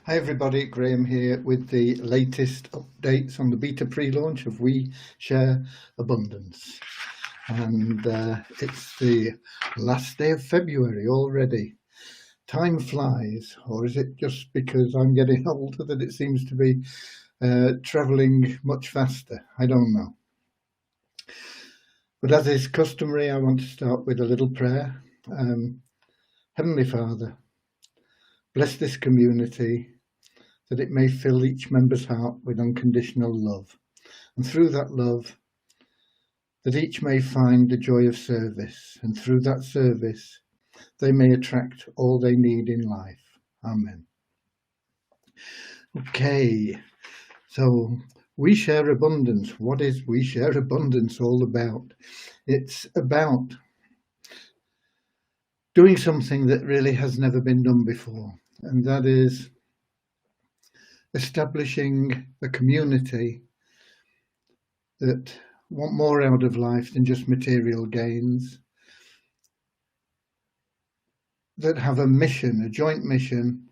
Hi everybody, Graham here with the latest updates on the beta pre-launch of We Share Abundance. And it's the last day of February already. Time flies, or is it just because I'm getting older that it seems to be travelling much faster? I don't know. But as is customary, I want to start with a little prayer. Heavenly Father, bless this community, that it may fill each member's heart with unconditional love. And through that love, that each may find the joy of service. And through that service, they may attract all they need in life. Amen. Okay, so We Share Abundance. What is We Share Abundance all about? It's about doing something that really has never been done before, and that is establishing a community that want more out of life than just material gains, that have a mission, a joint mission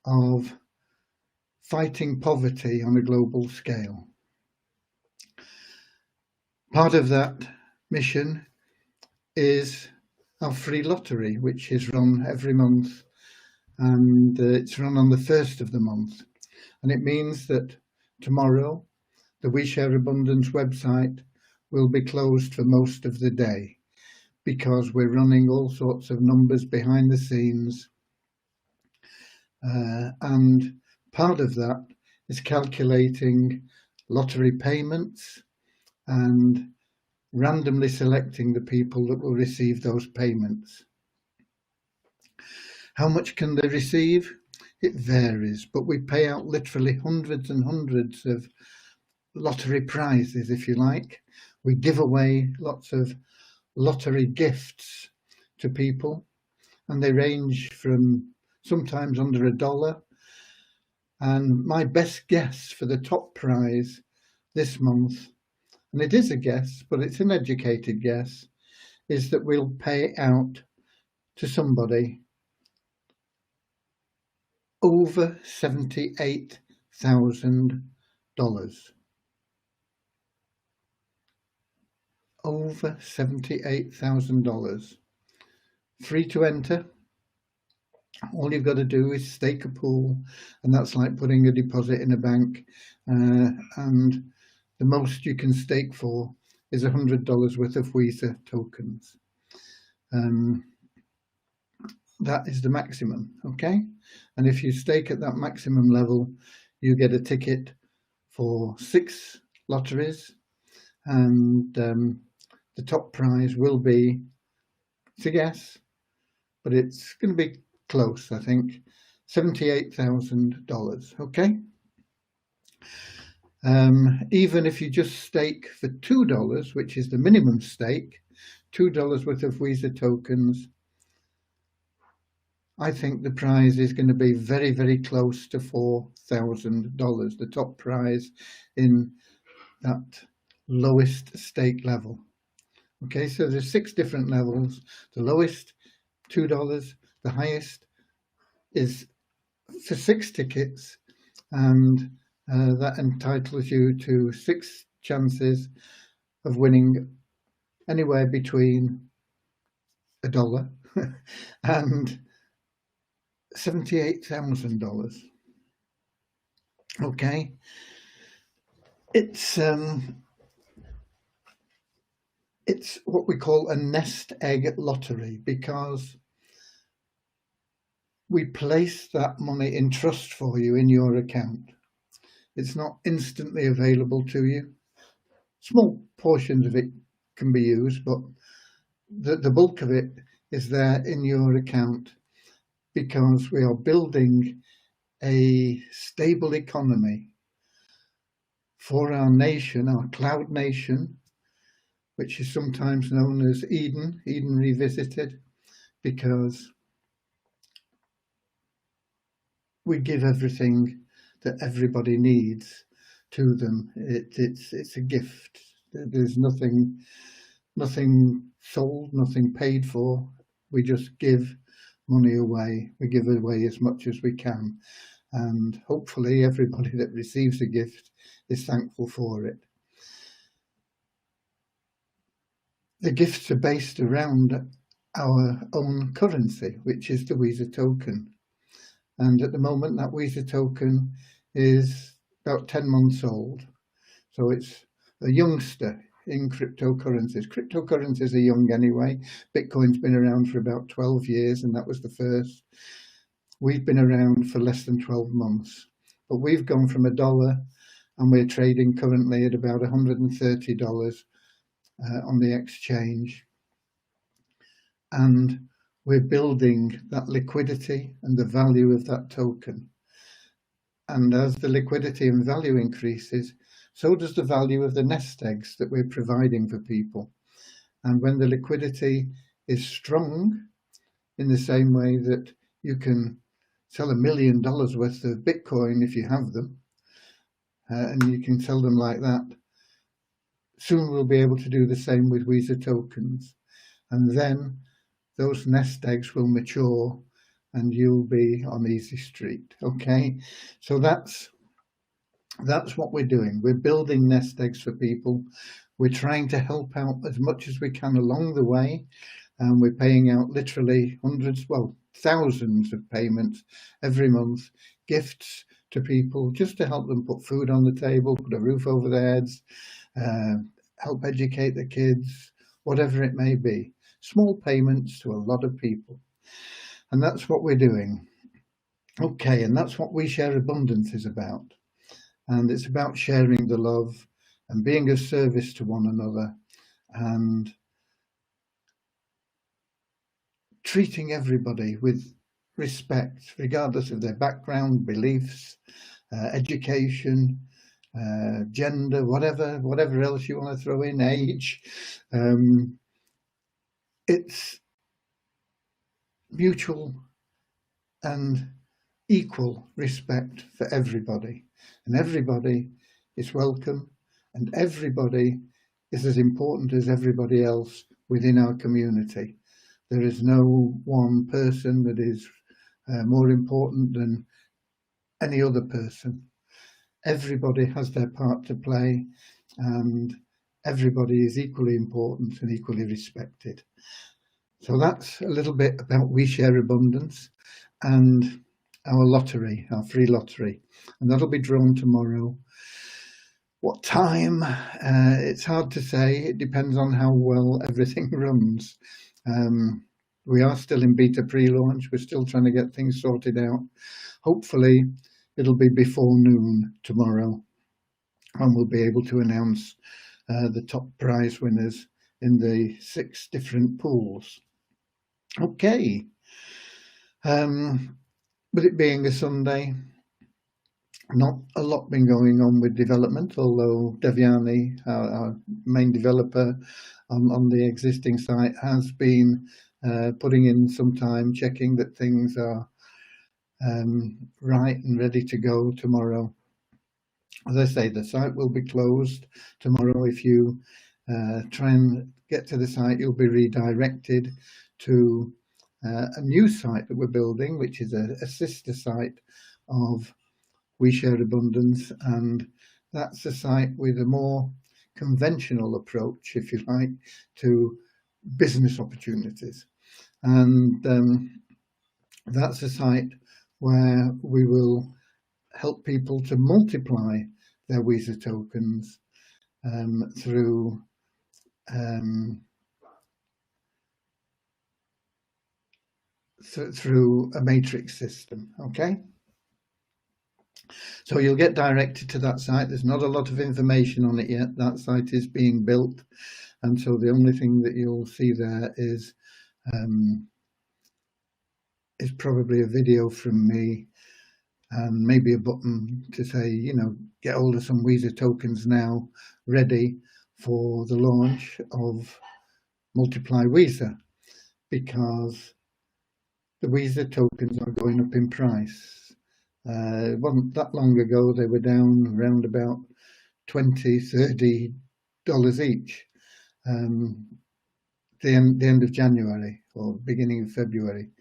of fighting poverty on a global scale. Part of that mission is our free lottery, which is run every month, and it's run on the first of the month. And it means that tomorrow, the We Share Abundance website will be closed for most of the day because we're running all sorts of numbers behind the scenes. And part of that is calculating lottery payments and randomly selecting the people that will receive those payments. How much can they receive? It varies, but we pay out literally hundreds and hundreds of lottery prizes, if you like. We give away lots of lottery gifts to people, and they range from sometimes under $1. And my best guess for the top prize this month, and it is a guess, but it's an educated guess, is that we'll pay out to somebody over $78,000. Over $78,000. Free to enter. All you've got to do is stake a pool, and that's like putting a deposit in a bank. And the most you can stake for is $100 worth of Visa tokens. That is the maximum, okay? And if you stake at that maximum level, you get a ticket for 6 lotteries, and the top prize will be, it's a guess, but it's going to be close, I think, $78,000, okay? Even if you just stake for $2, which is the minimum stake, $2 worth of Visa tokens, I think the prize is going to be very, very close to $4,000, the top prize in that lowest stake level. Okay, so there's 6 different levels. The lowest, $2. The highest is for 6 tickets, and that entitles you to 6 chances of winning anywhere between $1 and $78,000. Okay, it's what we call a nest egg lottery, because we place that money in trust for you in your account. It's not instantly available to you. Small portions of it can be used, but the bulk of it is there in your account, because we are building a stable economy for our nation, our cloud nation, which is sometimes known as Eden Revisited, because we give everything that everybody needs to them. It's a gift. There's nothing sold, nothing paid for. We just give money away. We give away as much as we can. and hopefully everybody that receives a gift is thankful for it. The gifts are based around our own currency, which is the Visa token. And at the moment, that Visa token is about 10 months old. So it's a youngster in cryptocurrencies. Cryptocurrencies are young anyway. Bitcoin's been around for about 12 years, and that was the first. We've been around for less than 12 months, but we've gone from $1 and we're trading currently at about $130 on the exchange. And we're building that liquidity and the value of that token. And as the liquidity and value increases, so does the value of the nest eggs that we're providing for people. And when the liquidity is strong, in the same way that you can sell $1 million worth of Bitcoin if you have them, and you can sell them like that, soon we'll be able to do the same with Visa tokens. And then those nest eggs will mature and you'll be on easy street. Okay, so that's what we're doing. We're building nest eggs for people. We're trying to help out as much as we can along the way, and we're paying out literally hundreds, well, thousands of payments every month, gifts to people just to help them put food on the table, put a roof over their heads, help educate the kids, whatever it may be. Small payments to a lot of people. And that's what we're doing. Okay, and that's what We Share Abundance is about. And it's about sharing the love and being of service to one another and treating everybody with respect, regardless of their background, beliefs, education, gender, whatever else you want to throw in, age. It's mutual and equal respect for everybody, and everybody is welcome, and everybody is as important as everybody else within our community. There is no one person that is more important than any other person. Everybody has their part to play, and everybody is equally important and equally respected. So that's a little bit about We Share Abundance and our lottery, our free lottery. And that'll be drawn tomorrow. What time? It's hard to say. It depends on how well everything runs. We are still in beta pre-launch. We're still trying to get things sorted out. Hopefully, it'll be before noon tomorrow, and we'll be able to announce the top prize winners in the 6 different pools. Okay. With it being a Sunday, not a lot been going on with development, although Devyani, our main developer on the existing site, has been putting in some time, checking that things are right and ready to go tomorrow. As I say, the site will be closed tomorrow. If you try and get to the site, you'll be redirected to a new site that we're building, which is a sister site of We Share Abundance, and that's a site with a more conventional approach, if you like, to business opportunities. And that's a site where we will help people to multiply their Visa tokens through through a matrix system. Okay, so you'll get directed to that site. There's not a lot of information on it yet. That site is being built, and so the only thing that you'll see there is probably a video from me and maybe a button to say, you know, get hold of some Visa tokens now, ready for the launch of Multiply Visa, because the Visa tokens are going up in price. It wasn't that long ago, they were down around about $20–30 each. The end of January or beginning of February.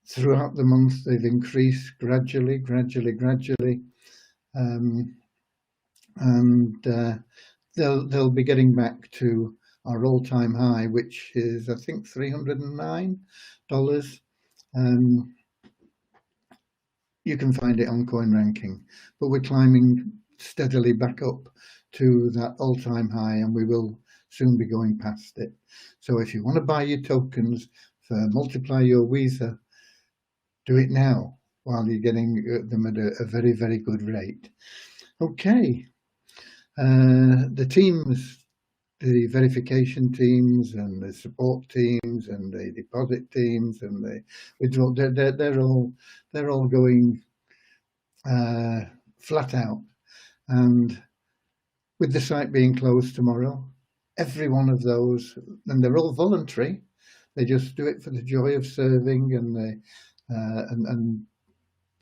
throughout the month they've increased gradually, and they'll be getting back to our all-time high, which is I think $309. You can find it on CoinRanking, but we're climbing steadily back up to that all-time high, and we will soon be going past it. So if you want to buy your tokens for Multiply Your Weezer, do it now while you're getting them at a very, very good rate. Okay, the teams, the verification teams and the support teams and the deposit teams and the withdrawal, they're all going flat out. And with the site being closed tomorrow, every one of those, and they're all voluntary, they just do it for the joy of serving and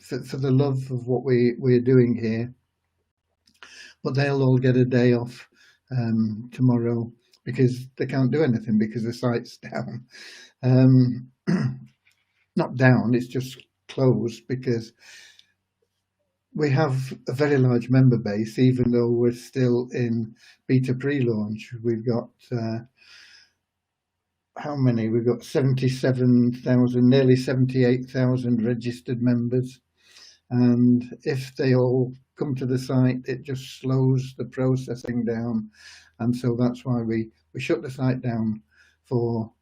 for the love of what we're doing here. But they'll all get a day off tomorrow because they can't do anything because the site's down. Not down, it's just closed because we have a very large member base, even though we're still in beta pre-launch. We've got how many? We've got 77,000, nearly 78,000 registered members. And if they all come to the site, it just slows the processing down. And so that's why we shut the site down for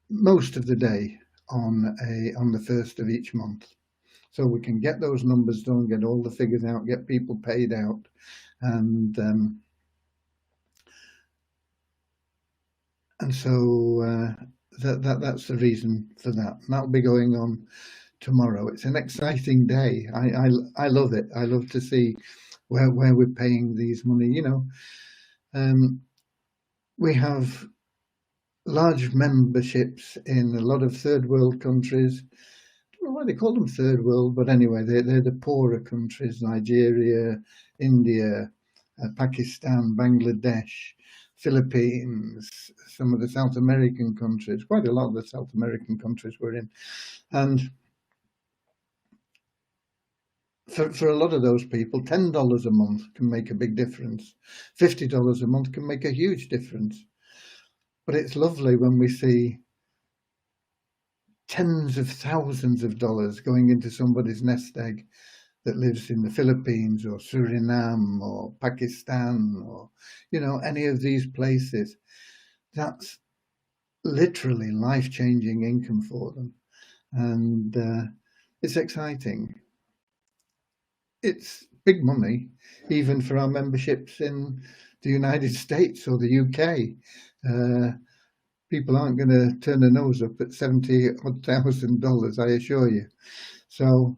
most of the day on the 1st of each month. So we can get those numbers done, get all the figures out, get people paid out, and so that's the reason for that. And that'll be going on tomorrow. It's an exciting day. I love it. I love to see where we're paying these money. You know, we have large memberships in a lot of third world countries. I don't know why they call them third world, but anyway, they're the poorer countries: Nigeria, India, Pakistan, Bangladesh, Philippines, some of the South American countries, quite a lot of the South American countries we're in. And for a lot of those people, $10 a month can make a big difference. $50 a month can make a huge difference. But it's lovely when we see tens of thousands of dollars going into somebody's nest egg that lives in the Philippines or Suriname or Pakistan or, you know, any of these places. That's literally life-changing income for them. And it's exciting. It's big money, even for our memberships in the United States or the UK. People aren't going to turn their nose up at $70,000, I assure you. So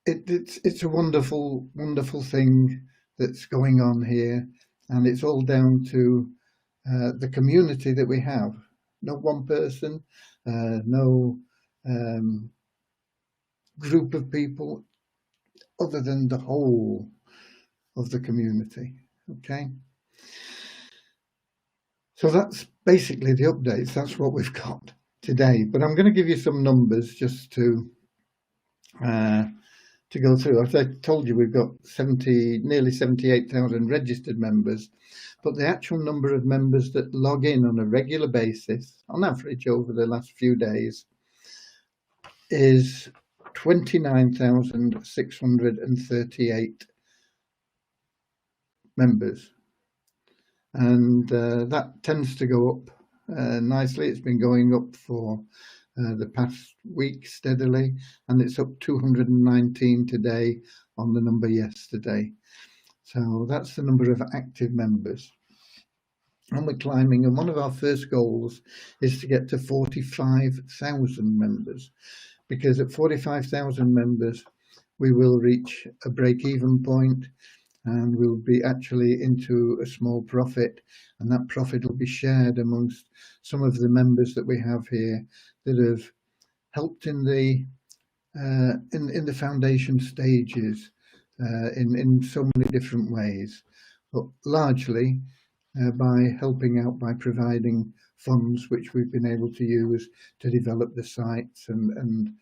it's a wonderful, wonderful thing that's going on here, and it's all down to the community that we have. Not one person, no group of people, other than the whole of the community. Okay. So that's basically the updates. That's what we've got today. But I'm going to give you some numbers just to go through. As I told you, we've got nearly 78,000 registered members, but the actual number of members that log in on a regular basis, on average over the last few days, is 29,638 members. And that tends to go up nicely. It's been going up for the past week steadily, and it's up 219 today on the number yesterday. So that's the number of active members. And we're climbing, and one of our first goals is to get to 45,000 members, because at 45,000 members, we will reach a break-even point, and we'll be actually into a small profit, and that profit will be shared amongst some of the members that we have here that have helped in the foundation stages in so many different ways, but largely by helping out by providing funds which we've been able to use to develop the sites and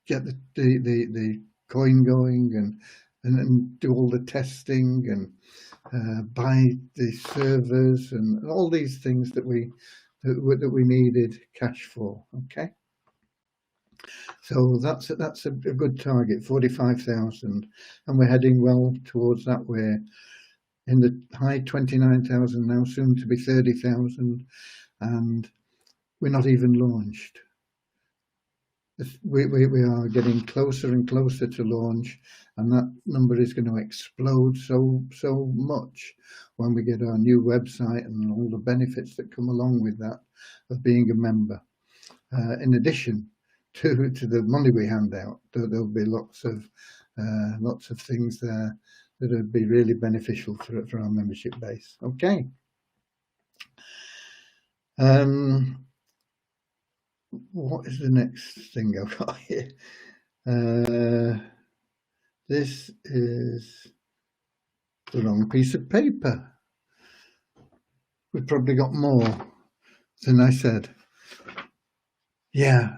get the coin going and do all the testing and buy the servers and all these things that we needed cash for. Okay, so that's a good target, 45,000, and we're heading well towards that. We're in the high 29,000 now, soon to be 30,000, and we're not even launched. We are getting closer and closer to launch, and that number is going to explode so much when we get our new website and all the benefits that come along with that of being a member. In addition to the money we hand out, there'll be lots of things there that would be really beneficial for our membership base. Okay. What is the next thing I've got here? This is the wrong piece of paper. We've probably got more than I said. Yeah,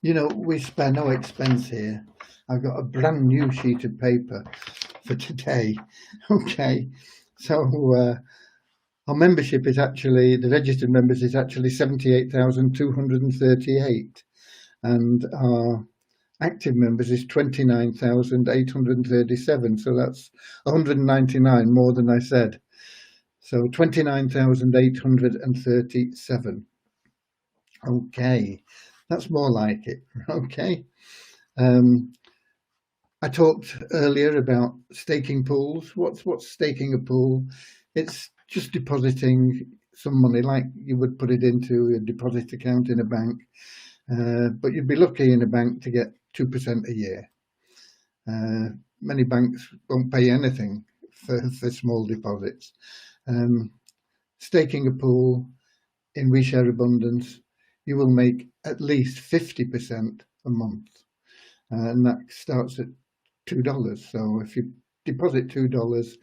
you know, we spare no expense here. I've got a brand new sheet of paper for today. Okay, so our membership is actually, the registered members is actually 78,238, and our active members is 29,837. So that's 199 more than I said. So 29,837. Okay, that's more like it. Okay. I talked earlier about staking pools. What's staking a pool? It's just depositing some money, like you would put it into a deposit account in a bank, but you'd be lucky in a bank to get 2% a year. Many banks won't pay anything for small deposits. Staking a pool in WeShare Abundance, you will make at least 50% a month, and that starts at $2. So if you deposit $2,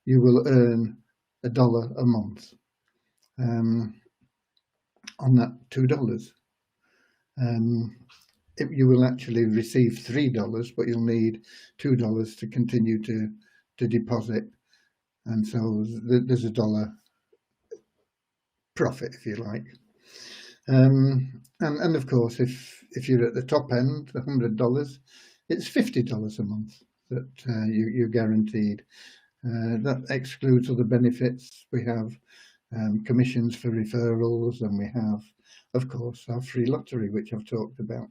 you will earn $1 a month on that $2. You will actually receive $3, but you'll need $2 to continue to deposit, and so there's $1 profit, if you like. And of course, if you're at the top end, the $100, it's $50 a month that you're guaranteed. That excludes other benefits. We have commissions for referrals, and we have, of course, our free lottery, which I've talked about.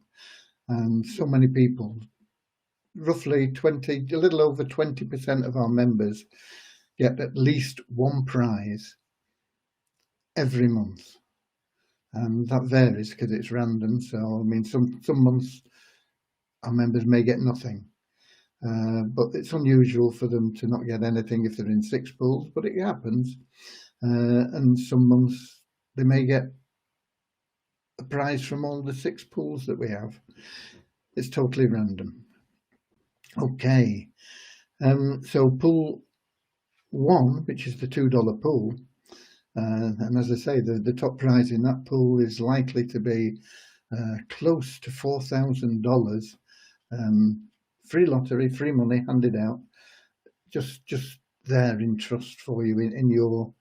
And so many people, roughly a little over 20% of our members get at least one prize every month. And that varies because it's random. So, I mean, some months our members may get nothing. But it's unusual for them to not get anything if they're in 6 pools, but it happens. And some months they may get a prize from all the 6 pools that we have. It's totally random. Okay, so pool 1, which is the $2 pool, and as I say, the top prize in that pool is likely to be close to $4,000. Free lottery, free money handed out, just there in trust for you in your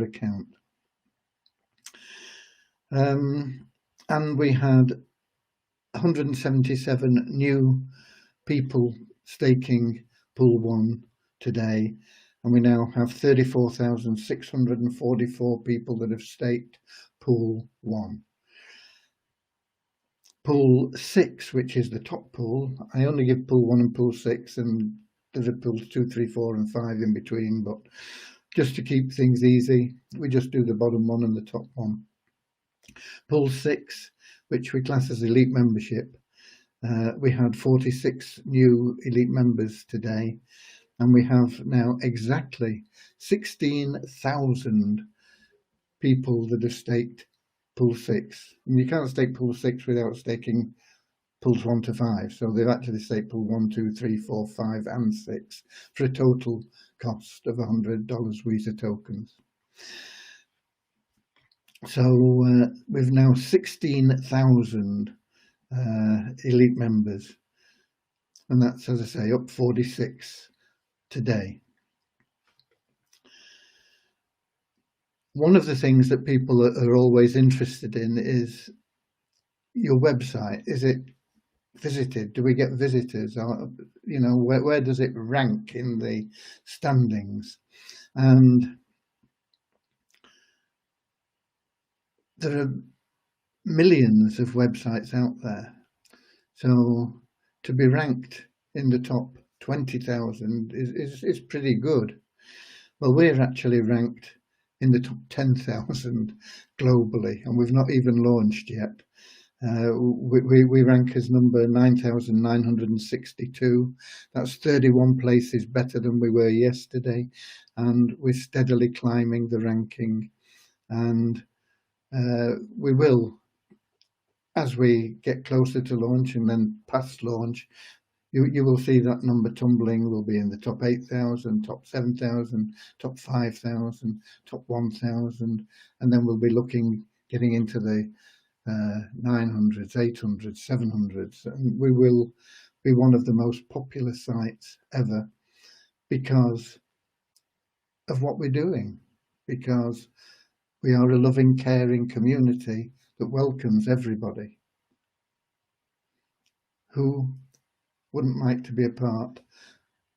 account. And we had 177 new people staking pool 1 today, and we now have 34,644 people that have staked pool 1. Pool 6, which is the top pool, I only give pool 1 and pool 6, and there's a pools 2, 3, 4 and 5 in between, but just to keep things easy, we just do the bottom one and the top one. Pool 6, which we class as elite membership, we had 46 new elite members today, and we have now exactly 16,000 people that have staked pool 6. And you can't stake pool 6 without staking pools 1 to 5. So they've actually staked pool 1, 2, 3, 4, 5 and 6 for a total cost of $100 Visa tokens. So we've now 16,000 elite members, and that's, as I say, up 46 today. One of the things that people are always interested in is your website. Is it visited? Do we get visitors? Or, you know, where does it rank in the standings? And there are millions of websites out there. So to be ranked in the top 20,000 is pretty good. Well, we're actually ranked in the top 10,000 globally, and we've not even launched yet. We rank as number 9,962. That's 31 places better than we were yesterday, and we're steadily climbing the ranking. And we will, as we get closer to launch and then past launch, you will see that number tumbling. We'll be in the top 8,000, top 7,000, top 5,000, top 1,000, and then we'll be getting into the 900s, 800s, 700s, and we will be one of the most popular sites ever because of what we're doing, because we are a loving, caring community that welcomes everybody. Who wouldn't like to be a part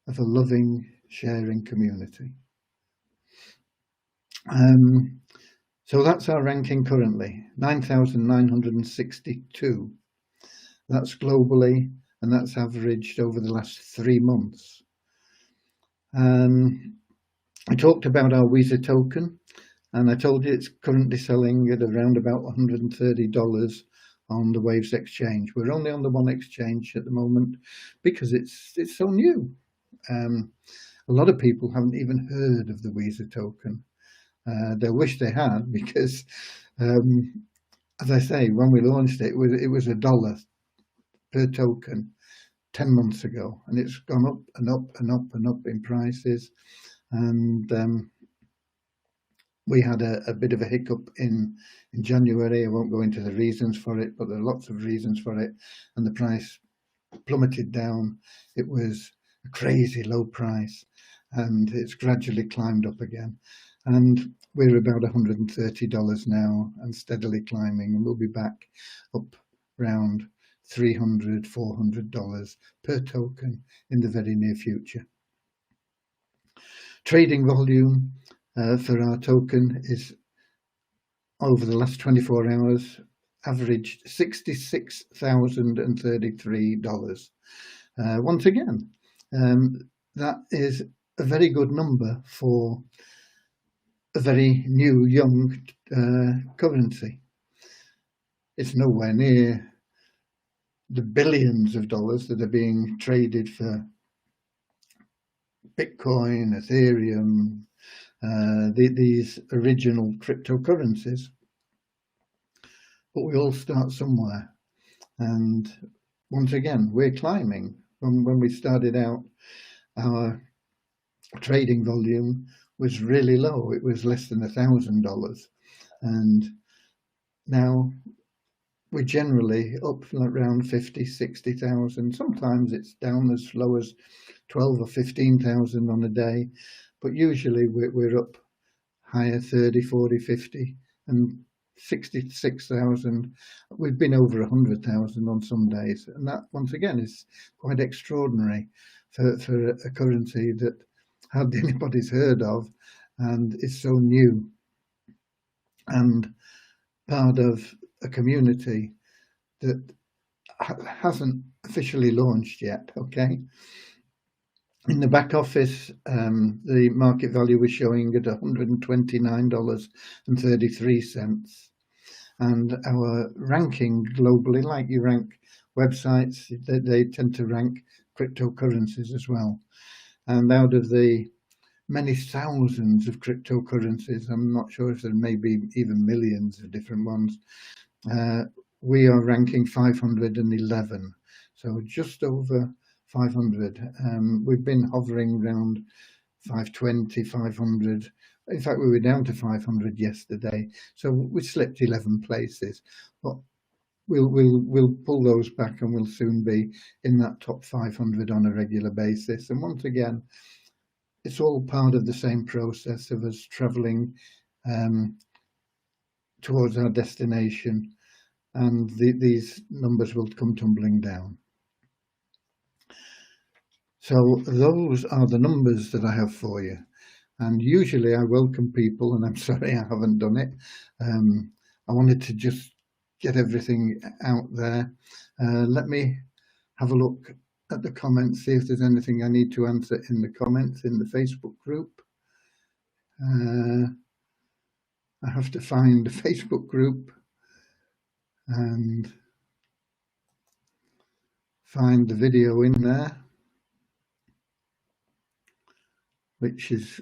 of a loving, sharing community? So that's our ranking currently, 9,962. That's globally, and that's averaged over the last 3 months. I talked about our Weezer token, and I told you it's currently selling at around about $130 on the Waves exchange. We're only on the one exchange at the moment because it's so new. A lot of people haven't even heard of the Weezer token. They wish they had, because as I say, when we launched it was $1 per token 10 months ago, and it's gone up and up and up and up in prices. And we had a bit of a hiccup in January. I won't go into the reasons for it, but there are lots of reasons for it, and the price plummeted down. It was a crazy low price, and it's gradually climbed up again. And we're about $130 now and steadily climbing, and we'll be back up around $300, $400 per token in the very near future. Trading volume for our token is, over the last 24 hours, averaged $66,033. Once again, that is a very good number for a very new, young currency. It's nowhere near the billions of dollars that are being traded for Bitcoin, Ethereum, these original cryptocurrencies. But we all start somewhere. And once again, we're climbing. When we started out, our trading volume was really low. It was less than $1,000. And now we're generally up around 50, 60,000. Sometimes it's down as low as 12 or 15,000 on a day, but usually we're up higher, 30, 40, 50, and 66,000. We've been over 100,000 on some days, and that once again is quite extraordinary for a currency that hardly anybody's heard of and is so new and part of a community that hasn't officially launched yet. Okay, in the back office, the market value was showing at $129.33, and our ranking globally, like you rank websites, they tend to rank cryptocurrencies as well. And out of the many thousands of cryptocurrencies, I'm not sure if there may be even millions of different ones, we are ranking 511, so just over 500. We've been hovering around 520, 500 In fact, we were down to 500 yesterday, so we slipped 11 places. But we'll pull those back, and we'll soon be in that top 500 on a regular basis. And once again, it's all part of the same process of us travelling towards our destination, and these numbers will come tumbling down. So those are the numbers that I have for you. And usually I welcome people, and I'm sorry I haven't done it. I wanted to just get everything out there. Let me have a look at the comments, see if there's anything I need to answer in the comments in the Facebook group. I have to find the Facebook group and find the video in there, which is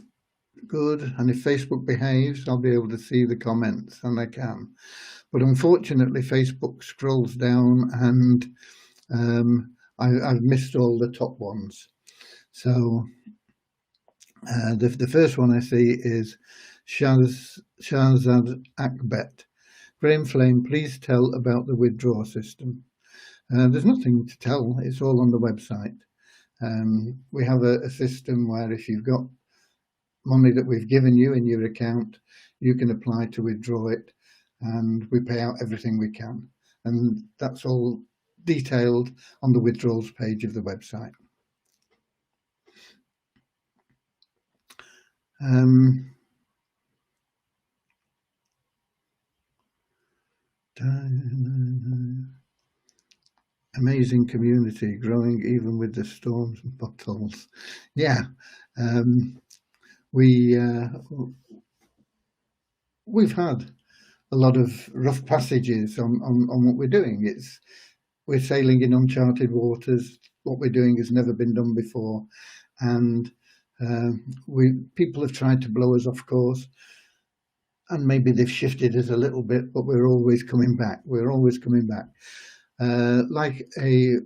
good. And if Facebook behaves, I'll be able to see the comments, and I can. But unfortunately, Facebook scrolls down, and I've missed all the top ones. So the first one I see is Shahzad Akbet. Graham Flame, please tell about the withdrawal system. There's nothing to tell, it's all on the website. We have a system where if you've got money that we've given you in your account, you can apply to withdraw it, and we pay out everything we can. And that's all detailed on the withdrawals page of the website. Amazing community, growing even with the storms and potholes. Yeah, we've had a lot of rough passages on what we're doing. We're sailing in uncharted waters. What we're doing has never been done before, and people have tried to blow us off course, and maybe they've shifted us a little bit, but we're always coming back. We're always coming back. Like a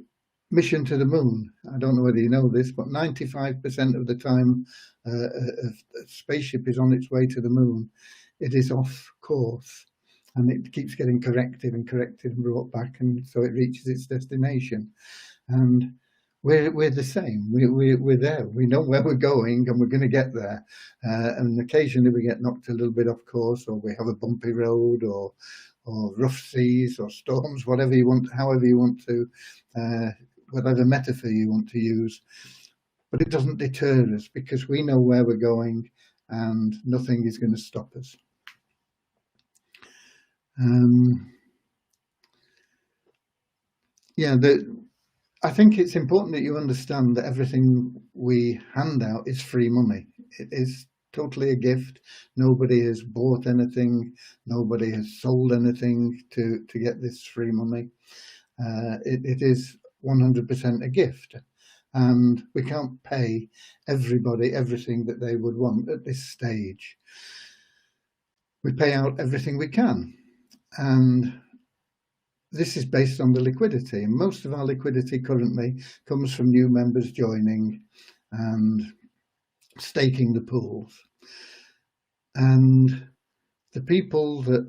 mission to the moon. I don't know whether you know this, but 95% of the time a spaceship is on its way to the moon, it is off course, and it keeps getting corrected and brought back, and so it reaches its destination. And we're the same. We're there. We know where we're going, and we're going to get there. And occasionally we get knocked a little bit off course, or we have a bumpy road, or rough seas, or storms, whatever you want, however you want to, whatever metaphor you want to use. But it doesn't deter us, because we know where we're going, and nothing is going to stop us. Yeah, I think it's important that you understand that everything we hand out is free money. It is totally a gift. Nobody has bought anything. Nobody has sold anything to get this free money. It is 100% a gift. And we can't pay everybody everything that they would want at this stage. We pay out everything we can. And this is based on the liquidity. And most of our liquidity currently comes from new members joining and staking the pools. And the people that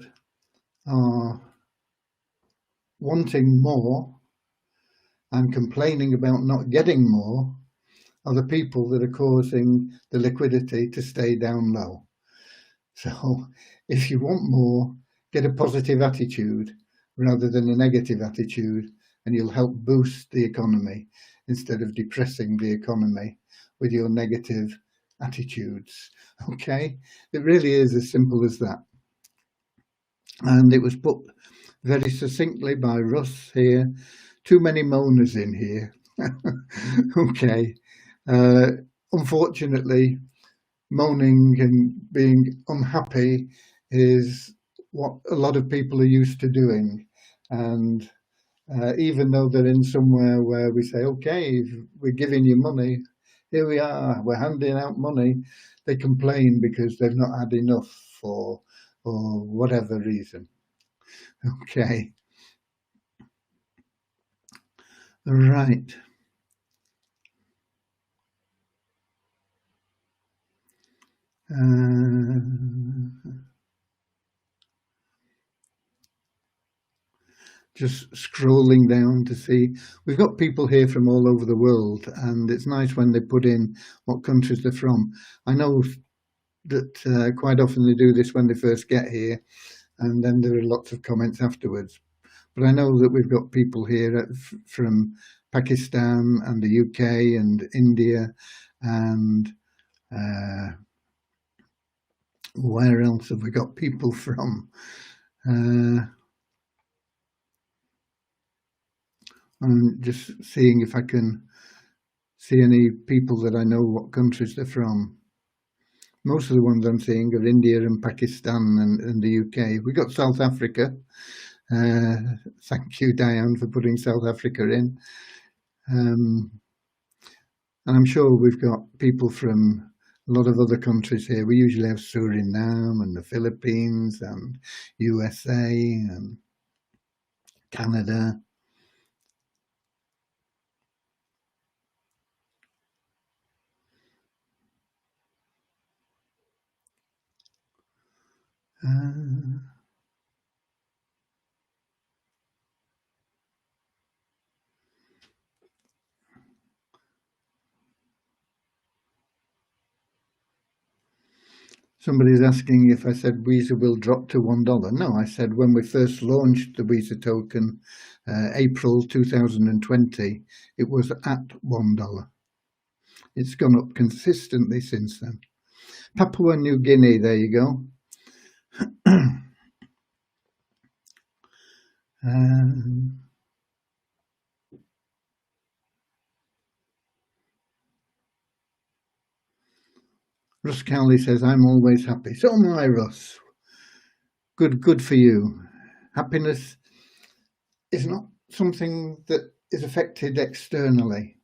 are wanting more and complaining about not getting more are the people that are causing the liquidity to stay down low. So if you want more, get a positive attitude rather than a negative attitude, and you'll help boost the economy instead of depressing the economy with your negative attitudes. Okay, it really is as simple as that. And it was put very succinctly by Russ here. Too many moaners in here. Okay. Unfortunately, moaning and being unhappy is what a lot of people are used to doing. And even though they're in somewhere where we say, okay, we're giving you money, here we are, we're handing out money, they complain because they've not had enough for whatever reason. Okay. Right. Just scrolling down to see. We've got people here from all over the world, and it's nice when they put in what countries they're from. I know that quite often they do this when they first get here, and then there are lots of comments afterwards. But I know that we've got people here from Pakistan and the UK and India and where else have we got people from? I'm just seeing if I can see any people that I know what countries they're from. Most of the ones I'm seeing are India and Pakistan and the UK. We got South Africa. Thank you, Diane, for putting South Africa in. And I'm sure we've got people from a lot of other countries here. We usually have Suriname and the Philippines and USA and Canada. Somebody's asking if I said Weezer will drop to $1. No, I said when we first launched the Weezer token, April 2020, it was at $1. It's gone up consistently since then. Papua New Guinea, there you go. Russ Cowley says, I'm always happy. So am I, Russ. Good for you. Happiness is not something that is affected externally.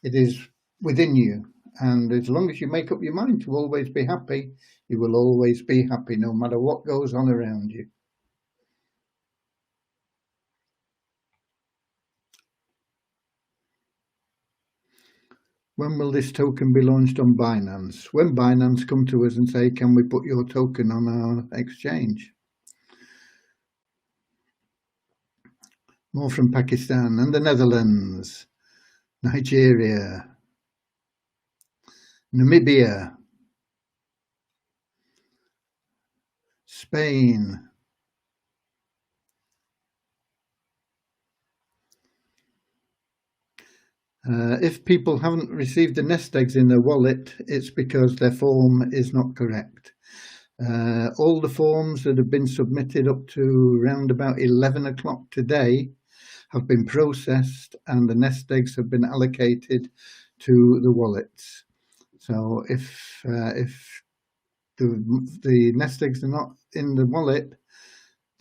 It is within you. And as long as you make up your mind to always be happy, you will always be happy, no matter what goes on around you. When will this token be launched on Binance? When Binance come to us and say, can we put your token on our exchange? More from Pakistan and the Netherlands, Nigeria, Namibia, Spain. If people haven't received the nest eggs in their wallet, it's because their form is not correct. All the forms that have been submitted up to around about 11 o'clock today have been processed and the nest eggs have been allocated to the wallets. So if the nest eggs are not in the wallet,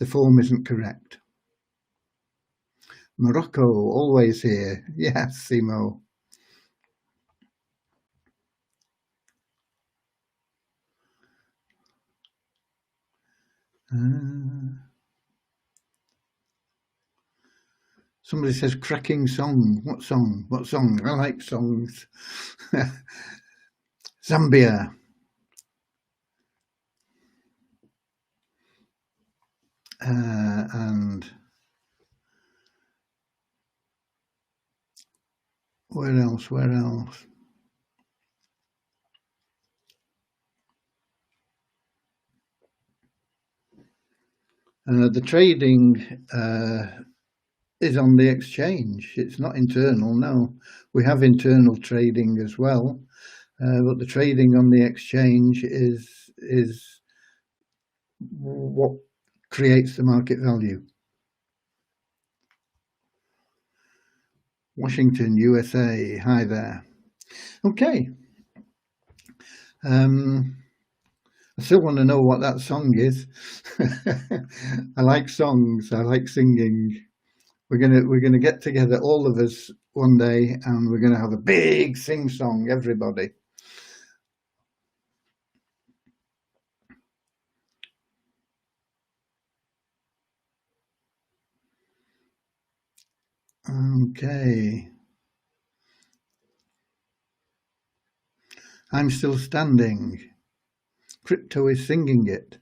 the form isn't correct. Morocco, always here. Yes, Simo. Somebody says cracking song. What song? What song? I like songs. Zambia. And where else? Where else? The trading is on the exchange. It's not internal, no. We have internal trading as well, but the trading on the exchange is what creates the market value. Washington, USA. Hi there. Okay. I still want to know what that song is. I like songs. I like singing. We're gonna get together, all of us, one day, and we're gonna have a big sing song, everybody. Okay. I'm still standing. Crypto is singing it.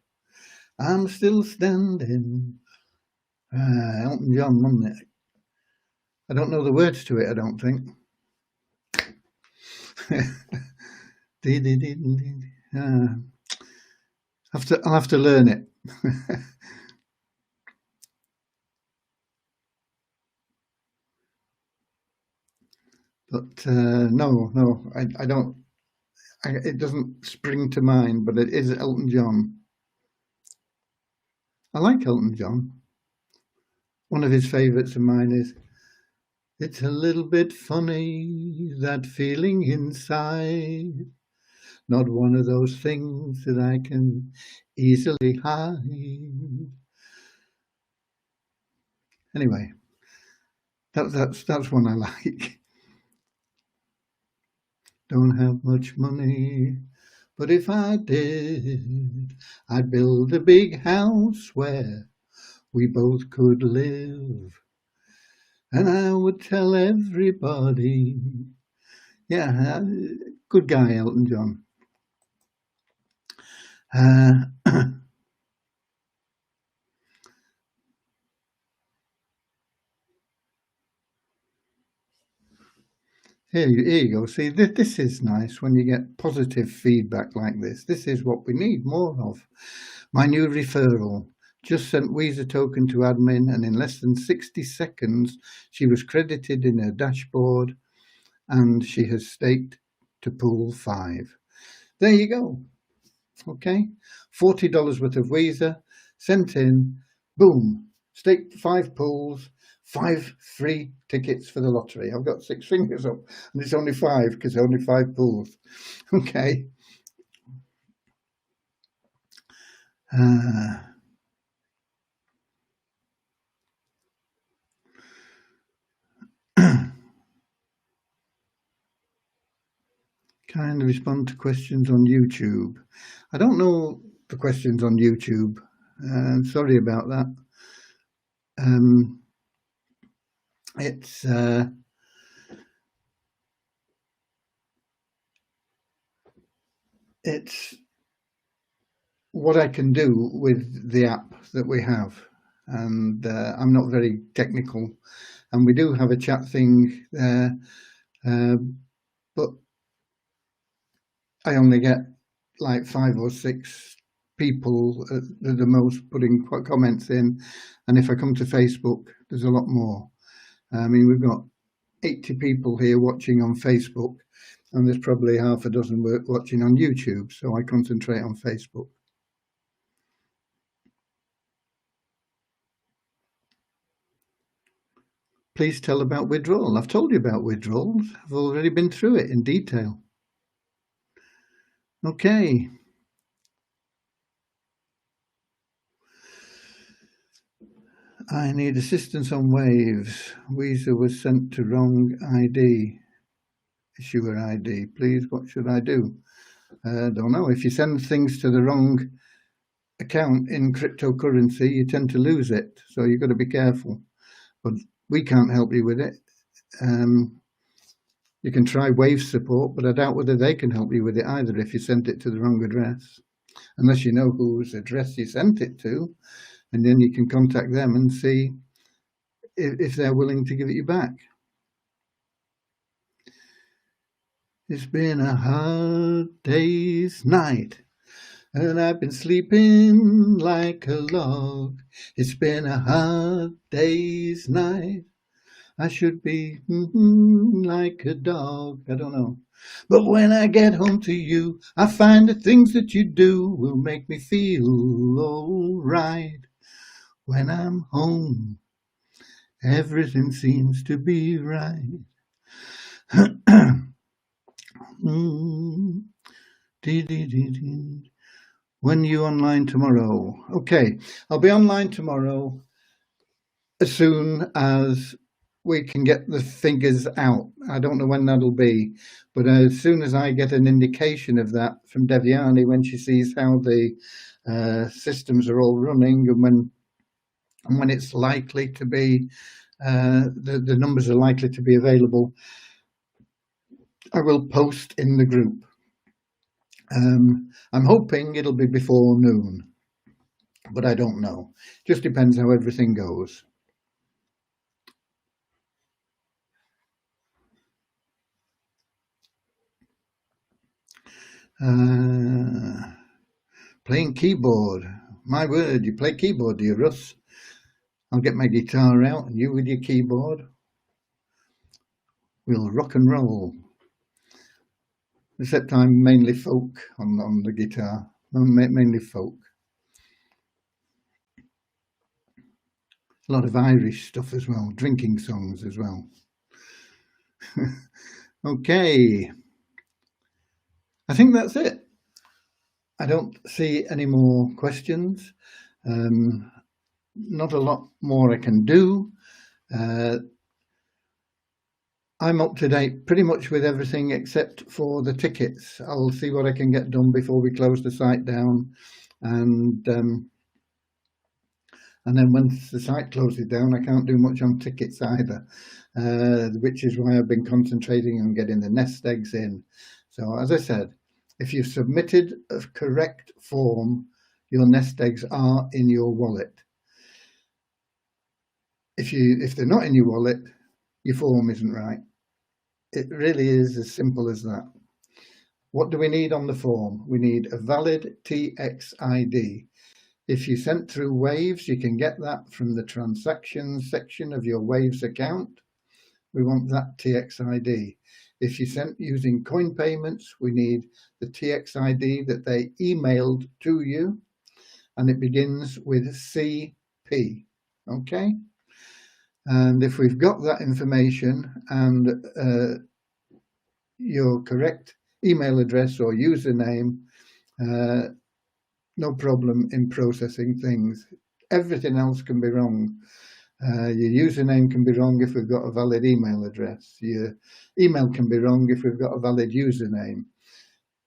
I'm still standing. Elton John, wasn't it? I don't know the words to it, I don't think. I'll have to learn it. But no, I don't. It doesn't spring to mind, but it is Elton John. I like Elton John. One of his favourites of mine is, "It's a little bit funny, that feeling inside. Not one of those things that I can easily hide." Anyway, that's one I like. Don't have much money, but if I did, I'd build a big house where we both could live. And I would tell everybody, yeah, good guy, Elton John. Here you go. See, this is nice when you get positive feedback like this. This is what we need more of. My new referral just sent Weezer token to admin, and in less than 60 seconds, she was credited in her dashboard, and she has staked to pool 5. There you go. Okay, $40 worth of Weezer sent in. Boom, staked 5 pools. 5 free tickets for the lottery. I've got 6 fingers up, and it's only 5 because only 5 pools. Okay. Kind of respond to questions on YouTube. I don't know the questions on YouTube. Sorry about that. It's what I can do with the app that we have, and I'm not very technical, and we do have a chat thing there, but I only get like 5 or 6 people at the most putting comments in, and if I come to Facebook, there's a lot more. I mean, we've got 80 people here watching on Facebook, and there's probably half a dozen watching on YouTube, so I concentrate on Facebook. Please tell about withdrawal. I've told you about withdrawals. I've already been through it in detail. Okay. I need assistance on Waves. Weezer was sent to wrong ID. Issuer ID. Please, what should I do? Don't know. If you send things to the wrong account in cryptocurrency, you tend to lose it. So you've got to be careful. But we can't help you with it. You can try Wave support, but I doubt whether they can help you with it either if you sent it to the wrong address. Unless you know whose address you sent it to, and then you can contact them and see if they're willing to give it you back. It's been a hard day's night, and I've been sleeping like a log. It's been a hard day's night. I should be like a dog. I don't know. But when I get home to you, I find the things that you do will make me feel all right. When I'm home, everything seems to be right. When you online tomorrow? Okay, I'll be online tomorrow as soon as we can get the figures out. I don't know when that'll be, but as soon as I get an indication of that from Devyani, when she sees how the systems are all running and when it's likely to be, the numbers are likely to be available, I will post in the group. I'm hoping it'll be before noon, but I don't know. Just depends how everything goes. Playing keyboard. My word, you play keyboard, do you, Russ? I'll get my guitar out and you with your keyboard. We'll rock and roll. Except I'm mainly folk on the guitar. I'm mainly folk. A lot of Irish stuff as well, drinking songs as well. Okay, I think that's it. I don't see any more questions. Not a lot more I can do. I'm up to date pretty much with everything except for the tickets. I'll see what I can get done before we close the site down, and then once the site closes down, I can't do much on tickets either, which is why I've been concentrating on getting the nest eggs in. So as I said, if you've submitted a correct form, your nest eggs are in your wallet. If they're not in your wallet, your form isn't right. It really is as simple as that. What do we need on the form? We need a valid TX ID. If you sent through Waves, you can get that from the transactions section of your Waves account. We want that TX ID. If you sent using coin payments, we need the TX ID that they emailed to you, and it begins with CP. Okay? And if we've got that information and your correct email address or username, no problem in processing things. Everything else can be wrong. Your username can be wrong if we've got a valid email address. Your email can be wrong if we've got a valid username.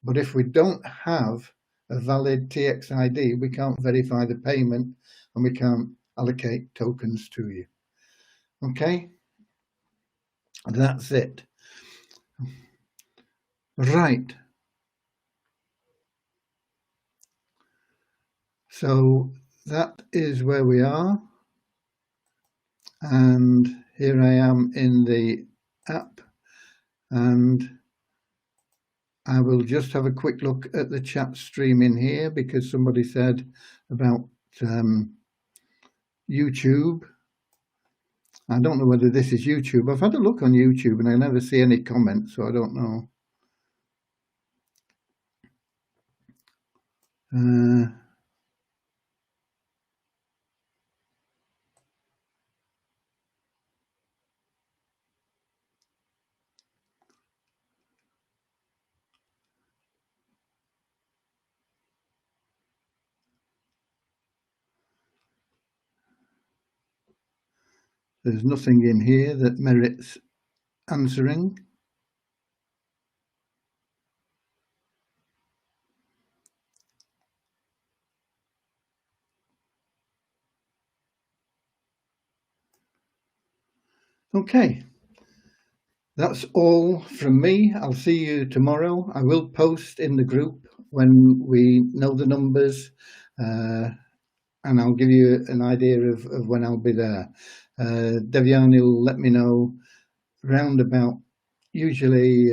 But if we don't have a valid TX ID, we can't verify the payment and we can't allocate tokens to you. Okay, that's it. Right. So that is where we are. And here I am in the app, and I will just have a quick look at the chat stream in here because somebody said about YouTube. I don't know whether this is YouTube. I've had a look on YouTube and I never see any comments, so I don't know. There's nothing in here that merits answering. Okay, that's all from me. I'll see you tomorrow. I will post in the group when we know the numbers, and I'll give you an idea of when I'll be there. Devyani will let me know round about, usually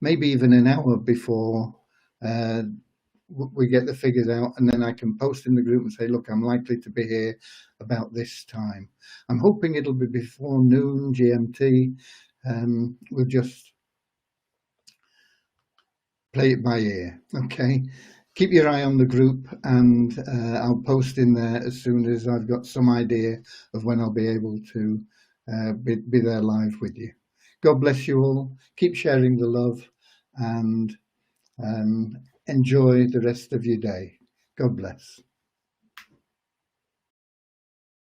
maybe even an hour before we get the figures out, and then I can post in the group and say, look, I'm likely to be here about this time. I'm hoping it'll be before noon GMT. We'll just play it by ear. Okay, keep your eye on the group, and I'll post in there as soon as I've got some idea of when I'll be able to be there live with you. God bless you all. Keep sharing the love, and enjoy the rest of your day. God bless.